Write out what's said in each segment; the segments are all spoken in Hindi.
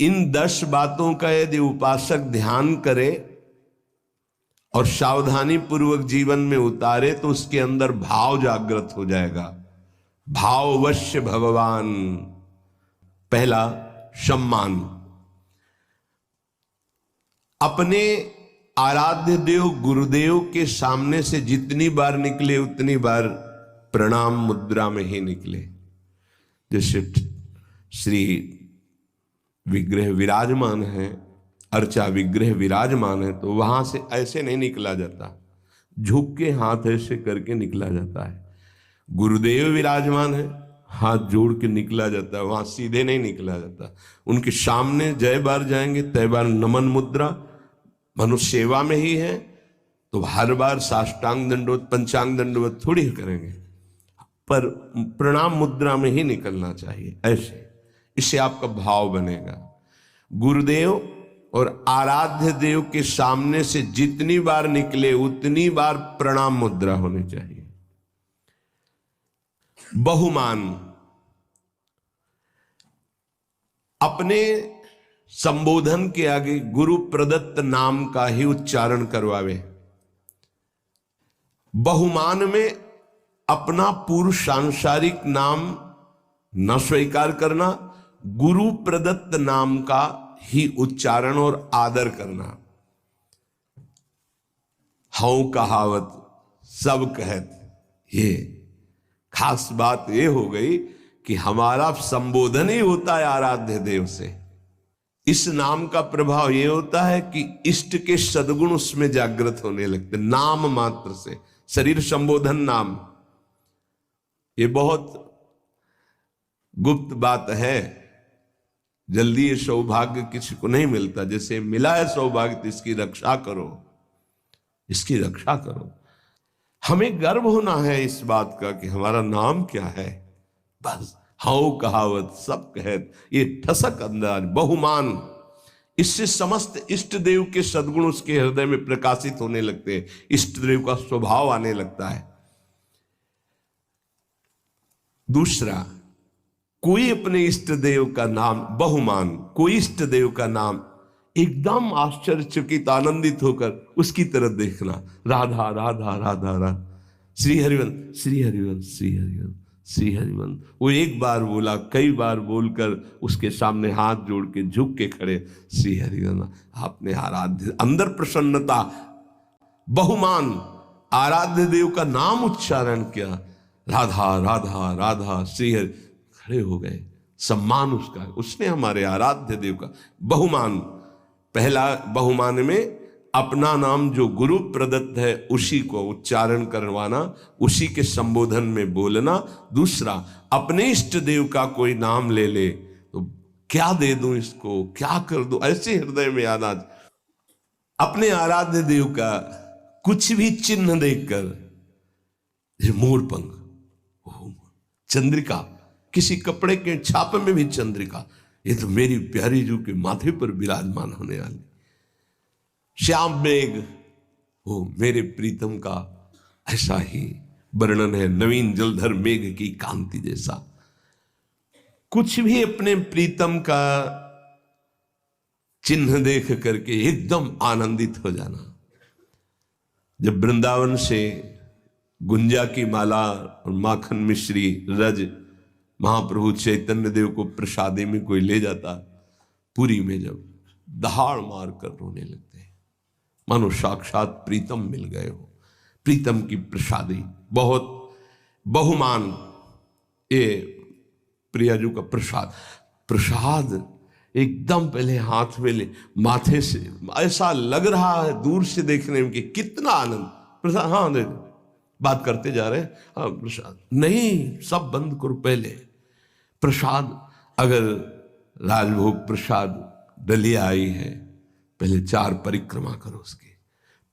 इन 10 बातों का यदि उपासक ध्यान करे और सावधानी पूर्वक जीवन में उतारे तो उसके अंदर भाव जागृत हो जाएगा। भाववश्य भगवान। पहला, सम्मान। अपने आराध्य देव गुरुदेव के सामने से जितनी बार निकले उतनी बार प्रणाम मुद्रा में ही निकले। जैसे श्री विग्रह विराजमान है, अर्चा विग्रह विराजमान है, तो वहां से ऐसे नहीं निकला जाता, झुक के हाथ ऐसे करके निकला जाता है। गुरुदेव विराजमान है, हाथ जोड़ के निकला जाता है, वहां सीधे नहीं निकला जाता। उनके सामने जय बार जाएंगे तय बार नमन मुद्रा। मनुष्य सेवा में ही है तो हर बार साष्टांग दंडवत पंचांग दंडवत थोड़ी करेंगे, पर प्रणाम मुद्रा में ही निकलना चाहिए ऐसे। इससे आपका भाव बनेगा। गुरुदेव और आराध्य देव के सामने से जितनी बार निकले उतनी बार प्रणाम मुद्रा होनी चाहिए। बहुमान। अपने संबोधन के आगे गुरु प्रदत्त नाम का ही उच्चारण करवावे। बहुमान में अपना पूर्व सांसारिक नाम न स्वीकार करना, गुरु प्रदत्त नाम का ही उच्चारण और आदर करना। हूं कहावत सब कहत, ये खास बात ये हो गई कि हमारा संबोधन ही होता है आराध्य देव से। इस नाम का प्रभाव यह होता है कि इष्ट के सद्गुण उसमें जागृत होने लगते, नाम मात्र से। शरीर संबोधन नाम, ये बहुत गुप्त बात है, जल्दी ये सौभाग्य किसी को नहीं मिलता। जैसे मिला है सौभाग्य तो इसकी रक्षा करो, इसकी रक्षा करो। हमें गर्व होना है इस बात का कि हमारा नाम क्या है। बस हाउ कहावत सब कहत, ये ठसक अंदाज बहुमान। इससे समस्त इष्ट देव के सद्गुण उसके हृदय में प्रकाशित होने लगते हैं, इष्ट देव का स्वभाव आने लगता है। दूसरा, कोई अपने इष्ट देव का नाम बहुमान, कोई इष्ट देव का नाम एकदम आश्चर्यचकित आनंदित होकर उसकी तरफ देखना। राधा राधा राधा राधा, श्री हरिवंश श्री हरिवंश श्री हरिवंश श्री हरिवंश। वो एक बार बोला, कई बार बोलकर उसके सामने हाथ जोड़ के झुक के खड़े, श्री हरिवंश। आपने आराध्य, अंदर प्रसन्नता, बहुमान, आराध्य देव का नाम उच्चारण किया, राधा राधा राधा श्री हरि, खड़े हो गए। सम्मान उसका, उसने हमारे आराध्य देव का बहुमान। पहला बहुमान में अपना नाम जो गुरु प्रदत्त है उसी को उच्चारण करवाना, उसी के संबोधन में बोलना। दूसरा, अपने इष्ट देव का कोई नाम ले ले तो क्या दे दूं इसको, क्या कर दूं, ऐसे हृदय में आना। अपने आराध्य देव का कुछ भी चिन्ह देखकर, मोर पंख, चंद्रिका, किसी कपड़े के छाप में भी चंद्रिका, ये तो मेरी प्यारी जू के माथे पर विराजमान होने वाली। श्याम मेघ, हो मेरे प्रीतम का ऐसा ही वर्णन है, नवीन जलधर मेघ की कांति जैसा। कुछ भी अपने प्रीतम का चिन्ह देख करके एकदम आनंदित हो जाना। जब वृंदावन से गुंजा की माला और माखन मिश्री रज महाप्रभु चैतन्य देव को प्रसादी में कोई ले जाता, पुरी में जब दहाड़ मार कर रोने लगते हैं, मानो साक्षात प्रीतम मिल गए हो। प्रीतम की प्रसादी बहुत बहुमान। ये प्रियाजू का प्रसाद, प्रसाद एकदम पहले हाथ में ले, माथे से ऐसा लग रहा है दूर से देखने में कि कितना आनंद। प्रसाद, हाँ दे दो, बात करते जा रहे हैं, हाँ प्रसाद नहीं, सब बंद करो। पहले प्रसाद, अगर राजभोग प्रसाद डलिया आई है, पहले 4 परिक्रमा करो, उसकी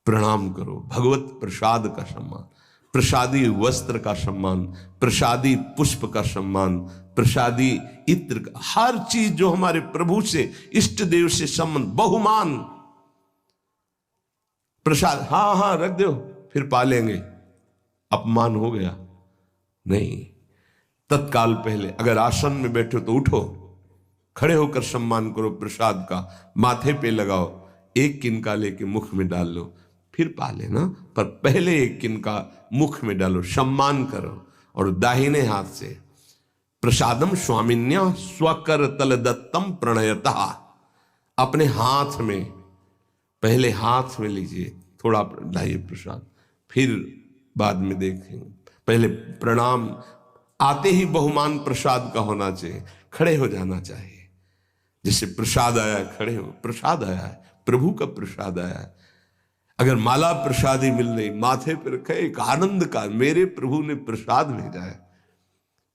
प्रणाम करो। भगवत प्रसाद का सम्मान, प्रसादी वस्त्र का सम्मान, प्रसादी पुष्प का सम्मान, प्रसादी इत्र का, हर चीज जो हमारे प्रभु से इष्ट देव से संबंध, बहुमान। प्रसाद हाँ हाँ रख दो फिर पालेंगे, अपमान हो गया नहीं। तत्काल पहले अगर आसन में बैठो तो उठो, खड़े होकर सम्मान करो प्रसाद का, माथे पे लगाओ, एक किनका लेके मुख में डाल लो, फिर पा लेना, पर पहले एक किनका मुख में डालो, सम्मान करो। और दाहिने हाथ से प्रसादम स्वामिन्या स्वकर तल दत्तम प्रणयता, अपने हाथ में, पहले हाथ में लीजिए, थोड़ा लाइए प्रसाद, फिर बाद में देखेंगे। पहले प्रणाम, आते ही बहुमान प्रसाद का होना चाहिए, खड़े हो जाना चाहिए। जैसे प्रसाद आया है, खड़े हो, प्रसाद आया है, प्रभु का प्रसाद आया है। अगर माला प्रसादी मिल रही, माथे पर रखे, एक आनंद का, मेरे प्रभु ने प्रसाद भेजा है,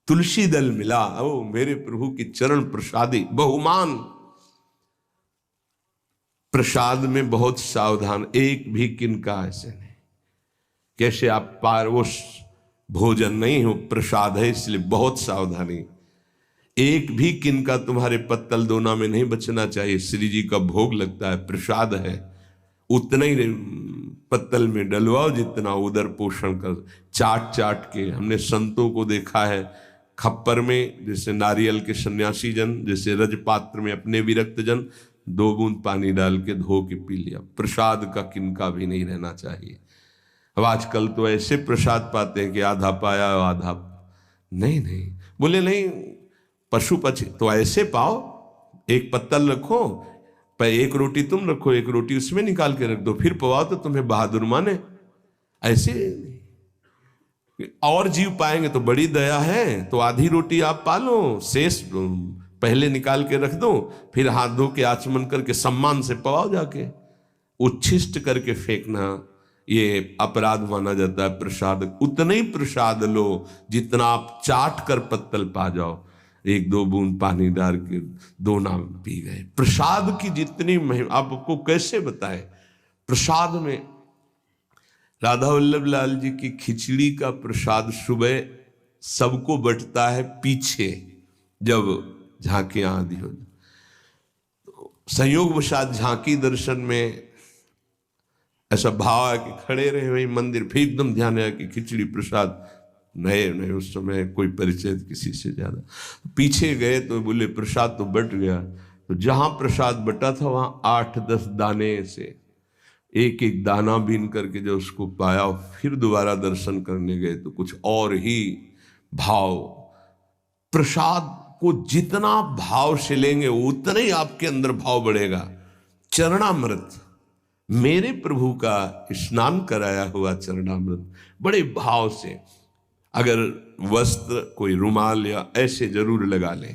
तुलसी दल मिला, ओ मेरे प्रभु की चरण प्रसादी, बहुमान। प्रसाद में बहुत सावधान, एक भी किनका ऐसे नहीं, कैसे आप पारवश भोजन नहीं हो, प्रसाद है, इसलिए बहुत सावधानी। एक भी किनका तुम्हारे पत्तल दोना में नहीं बचना चाहिए। श्री जी का भोग लगता है, प्रसाद है, उतना ही पत्तल में डलवाओ जितना उदर पोषण कर। चाट चाट के हमने संतों को देखा है, खप्पर में जैसे नारियल के सन्यासी जन, जैसे रजपात्र में अपने विरक्त जन, 2 बूंद पानी डाल के धो के पी लिया। प्रसाद का किनका भी नहीं रहना चाहिए। अब आजकल तो ऐसे प्रसाद पाते हैं कि आधा पाया आधा नहीं, बोले नहीं, पशु पक्षी तो ऐसे पाओ, एक पत्तल रखो, पर एक रोटी तुम रखो, एक रोटी उसमें निकाल के रख दो, फिर पवाओ तो तुम्हें बहादुर माने। ऐसे और जीव पाएंगे तो बड़ी दया है, तो आधी रोटी आप पालो, शेष पहले निकाल के रख दो, फिर हाथ धो के आचमन करके सम्मान से पवाओ जाके। उच्छिष्ट करके फेंकना ये अपराध माना जाता है। प्रसाद उतना ही प्रसाद लो जितना आप चाट कर पत्तल पा जाओ, 1-2 बूंद पानी डाल के दोना पी गए। प्रसाद की जितनी महिमा आपको कैसे बताए। प्रसाद में राधा वल्लभ लाल जी की खिचड़ी का प्रसाद सुबह सबको बंटता है, पीछे जब झांकियां आदि हो, संयोगवशात झांकी दर्शन में ऐसा भाव है कि खड़े रहे वही मंदिर, फिर एकदम ध्यान आया कि खिचड़ी प्रसाद नहीं, उस समय कोई परिचय किसी से ज्यादा, पीछे गए तो बोले प्रसाद तो बट गया। तो जहां प्रसाद बटा था वहां 8-10 दाने से एक एक दाना बीन करके जो उसको पाया, फिर दोबारा दर्शन करने गए तो कुछ और ही भाव। प्रसाद को जितना भाव से लेंगे उतना ही आपके अंदर भाव बढ़ेगा। चरणामृत, मेरे प्रभु का स्नान कराया हुआ चरणामृत बड़े भाव से, अगर वस्त्र कोई रुमाल या ऐसे जरूर लगा ले,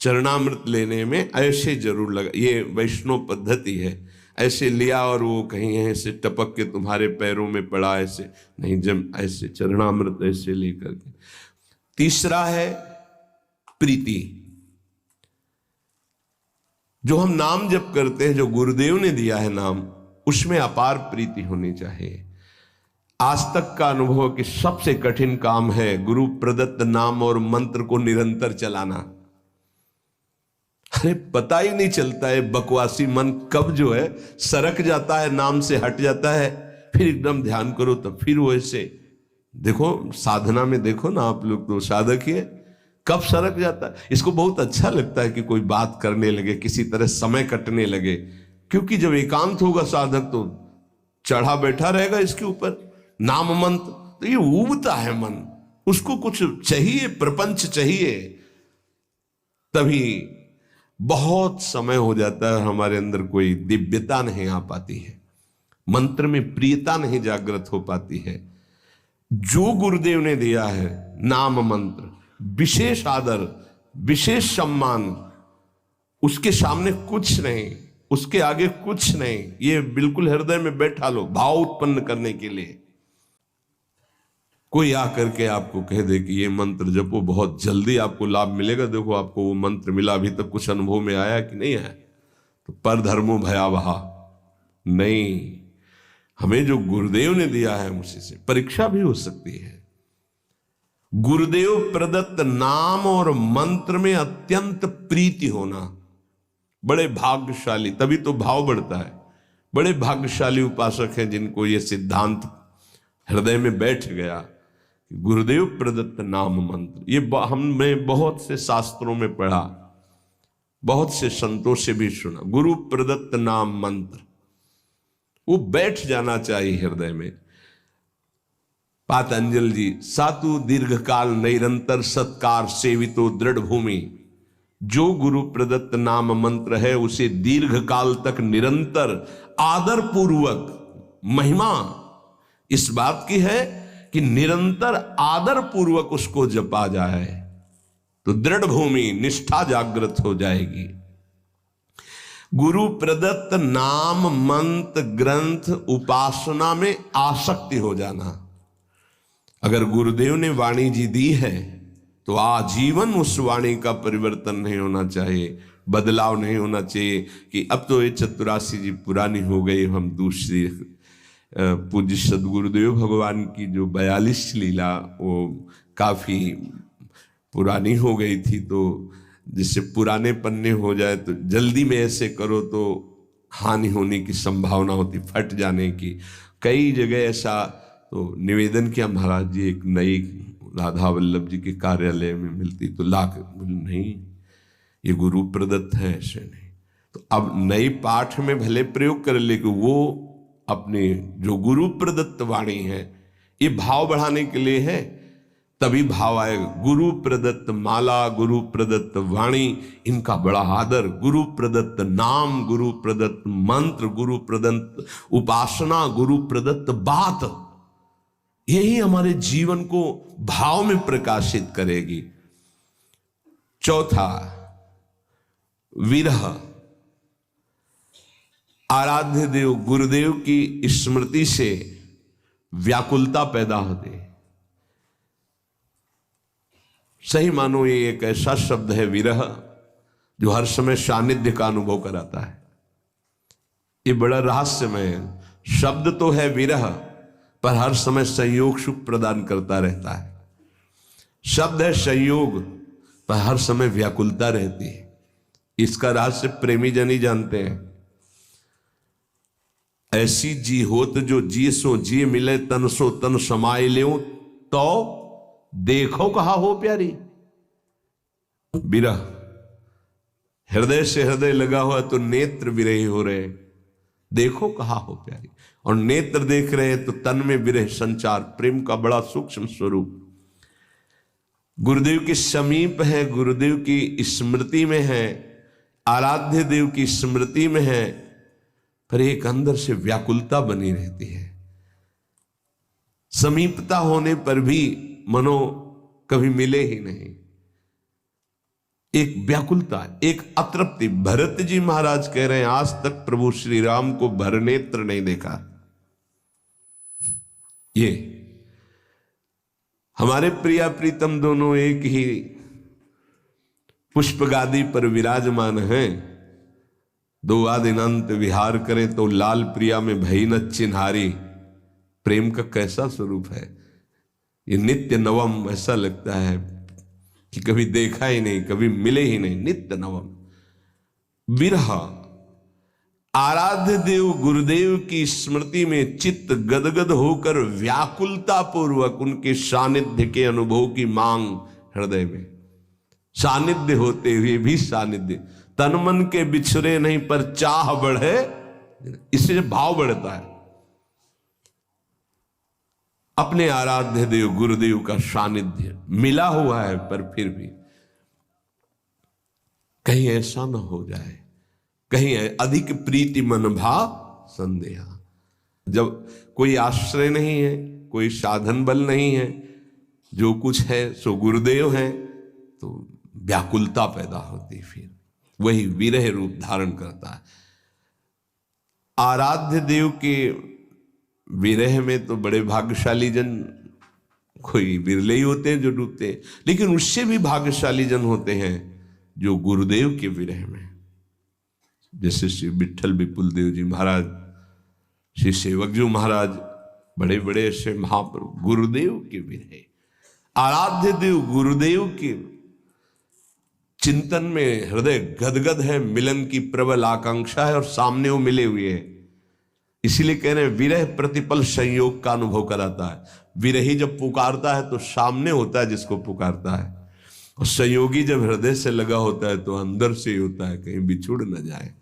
चरणामृत लेने में ऐसे जरूर लगा, ये वैष्णव पद्धति है। ऐसे लिया और वो कहीं ऐसे टपक के तुम्हारे पैरों में पड़ा, ऐसे नहीं, जब ऐसे चरणामृत ऐसे लेकर के। तीसरा है प्रीति, जो हम नाम जप करते हैं, जो गुरुदेव ने दिया है नाम, उसमें अपार प्रीति होनी चाहिए। आज तक का अनुभव कि सबसे कठिन काम है गुरु प्रदत्त नाम और मंत्र को निरंतर चलाना। अरे पता ही नहीं चलता है, बकवासी मन कब जो है सरक जाता है, नाम से हट जाता है, फिर एकदम ध्यान करो तो फिर वो ऐसे देखो, साधना में देखो ना आप लोग, तो साधक ही है, कब सरक जाता है। इसको बहुत अच्छा लगता है कि कोई बात करने लगे, किसी तरह समय कटने लगे, क्योंकि जब एकांत होगा साधक तो चढ़ा बैठा रहेगा इसके ऊपर नाम मंत्र, तो ये ऊबता है मन, उसको कुछ चाहिए, प्रपंच चाहिए, तभी बहुत समय हो जाता है, हमारे अंदर कोई दिव्यता नहीं आ पाती है, मंत्र में प्रियता नहीं जागृत हो पाती है। जो गुरुदेव ने दिया है नाम मंत्र, विशेष आदर, विशेष सम्मान, उसके सामने कुछ नहीं, उसके आगे कुछ नहीं, ये बिल्कुल हृदय में बैठा लो भाव उत्पन्न करने के लिए। कोई आकर के आपको कह दे कि ये मंत्र जपो, बहुत जल्दी आपको लाभ मिलेगा, देखो आपको वो मंत्र मिला, अभी तक कुछ अनुभव में आया कि नहीं आया, तो पर धर्मो भयावहा नहीं, हमें जो गुरुदेव ने दिया है उसी से परीक्षा भी हो सकती है। गुरुदेव प्रदत्त नाम और मंत्र में अत्यंत प्रीति होना, बड़े भाग्यशाली, तभी तो भाव बढ़ता है। बड़े भाग्यशाली उपासक हैं जिनको ये सिद्धांत हृदय में बैठ गया, गुरुदेव प्रदत्त नाम मंत्र। ये हमने बहुत से शास्त्रों में पढ़ा, बहुत से संतों से भी सुना, गुरु प्रदत्त नाम मंत्र, वो बैठ जाना चाहिए हृदय में। पातंजल जी, सातु दीर्घकाल निरंतर सत्कार सेवितो दृढ़ भूमि, जो गुरु प्रदत्त नाम मंत्र है उसे दीर्घ काल तक निरंतर आदर पूर्वक, महिमा इस बात की है कि निरंतर आदर पूर्वक उसको जपा जाए तो दृढ़ भूमि निष्ठा जागृत हो जाएगी। गुरु प्रदत्त नाम मंत्र ग्रंथ उपासना में आसक्ति हो जाना। अगर गुरुदेव ने वाणी जी दी है तो आजीवन उस वाणी का परिवर्तन नहीं होना चाहिए, बदलाव नहीं होना चाहिए कि अब तो ये चतुरासी जी पुरानी हो गई, हम दूसरी। पूज्य सदगुरुदेव भगवान की जो 42 लीला वो काफ़ी पुरानी हो गई थी, तो जिससे पुराने पन्ने हो जाए तो जल्दी में ऐसे करो तो हानि होने की संभावना होती, फट जाने की। कई जगह ऐसा तो निवेदन किया, महाराज जी एक नई राधा वल्लभ जी के कार्यालय में मिलती तो लाख, नहीं ये गुरु प्रदत्त है, ऐसे नहीं। तो अब नई पाठ में भले प्रयोग कर ले कि वो अपने जो गुरु प्रदत्त वाणी है, ये भाव बढ़ाने के लिए है, तभी भाव आएगा। गुरु प्रदत्त माला, गुरु प्रदत्त वाणी, इनका बड़ा आदर, गुरु प्रदत्त नाम, गुरु प्रदत्त मंत्र, गुरु प्रदत्त उपासना, गुरु प्रदत्त बात, यही हमारे जीवन को भाव में प्रकाशित करेगी। चौथा, विरह। आराध्य देव गुरुदेव की स्मृति से व्याकुलता पैदा होती है। सही मानो ये एक ऐसा शब्द है विरह जो हर समय सानिध्य का अनुभव कराता है। ये बड़ा रहस्यमय शब्द तो है विरह, पर हर समय संयोग सुख प्रदान करता रहता है। शब्द है संयोग, पर हर समय व्याकुलता रहती है। इसका रहस्य प्रेमी जन ही जानते हैं। ऐसी जी होत जो जी सो जी मिले, तन सो तन समाये ल्यों, तो देखो कहा हो प्यारी। विरह हृदय से हृदय लगा हुआ तो नेत्र विरही हो रहे, देखो कहा हो प्यारी। और नेत्र देख रहे हैं तो तन में विरह संचार, प्रेम का बड़ा सूक्ष्म स्वरूप। गुरुदेव के समीप है, गुरुदेव की स्मृति में है, आराध्य देव की स्मृति में है, पर एक अंदर से व्याकुलता बनी रहती है। समीपता होने पर भी मनो कभी मिले ही नहीं, एक व्याकुलता, एक अतृप्ति। भरत जी महाराज कह रहे हैं आज तक प्रभु श्री राम को भरनेत्र नहीं देखा। ये हमारे प्रिया प्रीतम दोनों एक ही पुष्प गादी पर विराजमान हैं, दो आदिनांत विहार करें तो लाल प्रिया में भई न चिन्हारी। प्रेम का कैसा स्वरूप है ये, नित्य नवम। ऐसा लगता है कि कभी देखा ही नहीं, कभी मिले ही नहीं, नित्य नवम। विरह। आराध्य देव गुरुदेव की स्मृति में चित्त गदगद होकर व्याकुलता पूर्वक उनके सानिध्य के अनुभव की मांग हृदय में। सानिध्य होते हुए भी सानिध्य, तन मन के बिछड़े नहीं पर चाह बढ़े, इससे भाव बढ़ता है। अपने आराध्य देव गुरुदेव का सानिध्य मिला हुआ है, पर फिर भी कहीं ऐसा न हो जाए, कहीं अधिक प्रीति मन भाव संदेहा। जब कोई आश्रय नहीं है, कोई साधन बल नहीं है, जो कुछ है सो गुरुदेव है, तो व्याकुलता पैदा होती, फिर वही विरह रूप धारण करता है। आराध्य देव के विरह में तो बड़े भाग्यशाली जन, कोई बिरले ही होते हैं जो डूबते हैं, लेकिन उससे भी भाग्यशाली जन होते हैं जो गुरुदेव के विरह में, जैसे श्री विठल विपुल देव जी महाराज, श्री सेवकजू महाराज, बड़े बड़े ऐसे महाप्रभु गुरुदेव के विरह। आराध्य देव गुरुदेव के चिंतन में हृदय गदगद है, मिलन की प्रबल आकांक्षा है और सामने वो मिले हुए हैं। इसीलिए कह रहे हैं विरह प्रतिपल संयोग का अनुभव कराता है। विरही जब पुकारता है तो सामने होता है जिसको पुकारता है, और संयोगी जब हृदय से लगा होता है तो अंदर से ही होता है, कहीं बिछुड़ न जाए।